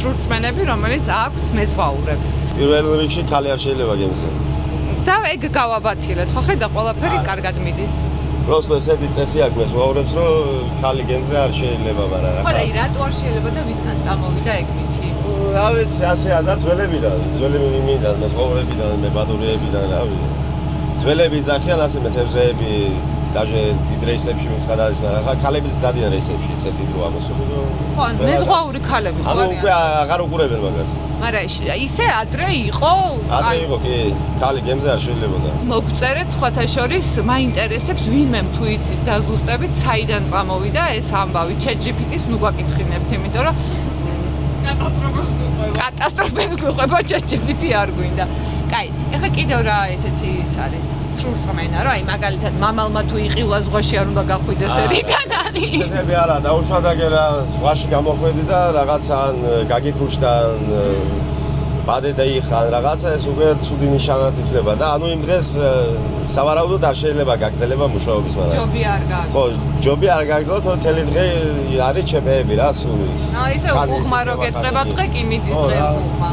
სრულწმენები, რომელიც აქვთ მეზღვაურებს. პირველ რიგში ქალი არ შეიძლება გემზე. და ეგ გავაბათილეთ, ხო ხედა ყველაფერი კარგად მიდის. Просто ესეთი წესი აქვს მეზღვაურებს, რომ ქალი გემზე არ შეიძლება, მაგრამ ხო და რატო არ შეიძლება და ვისგან წამოვიდა ეგ მითი? რა ვიცი, ასეა და ძველებიდან, ძველებიდან, მეზღვაურებიდან, მებადურეებიდან, რა ვიცი. ძველები ძახიან ასე მეთევზეები, даже დიდ რეისებში მიცხადადეს, მაგრამ ხა ქალებიც დადიან რეისებში ესეთი დრო ამოსული, რომ ხო, მეზღვაური ქალები ხო ანუ არიან? უკვე აღარ უყურებენ მაგას. მაგრამ ისე ადრე იყო? ადრე იყო კი, ქალი გემზე არ შეიძლებოდა. მოგწერეთ სხვათა შორის, მაინტერესებს ვინმემ თუ იცის დაზუსტებით, საიდან წამოვიდა ეს ამბავი. ChatGPT-ს ნუ გვაკითხინებთ, იმიტომ რომ კატასტროფებს გვიყვება ChatGPT არ გვინდა. კაი, ეხლა კიდევ რა ესეთი ის არის? სრულწმენა, რა, აი მაგალითად მამალმა თუ იყილა ზღვაში არ უნდა გახვიდეს ერიდან არის. ისეთები არა, დაუშვადაგე რა, ზღვაში გამოხვედი და რაღაცა ან გაგიფუშტან ბადე დაიხან, რაღაცა ეს უკვე ცუდი ნიშანად ითვლება და ანუ იმ დღეს სავარაუდოდ არ შეიძლება გაგრძელება მუშაობის, მაგრამ ჯობი არ გაქვს. ხო, ჯობი არ გაგრძელოთ, თელი დღე არის ჩემპები რა, სულ ის. ისე უხმა რო გეწყება დღე კი მიდის დღე უხმა.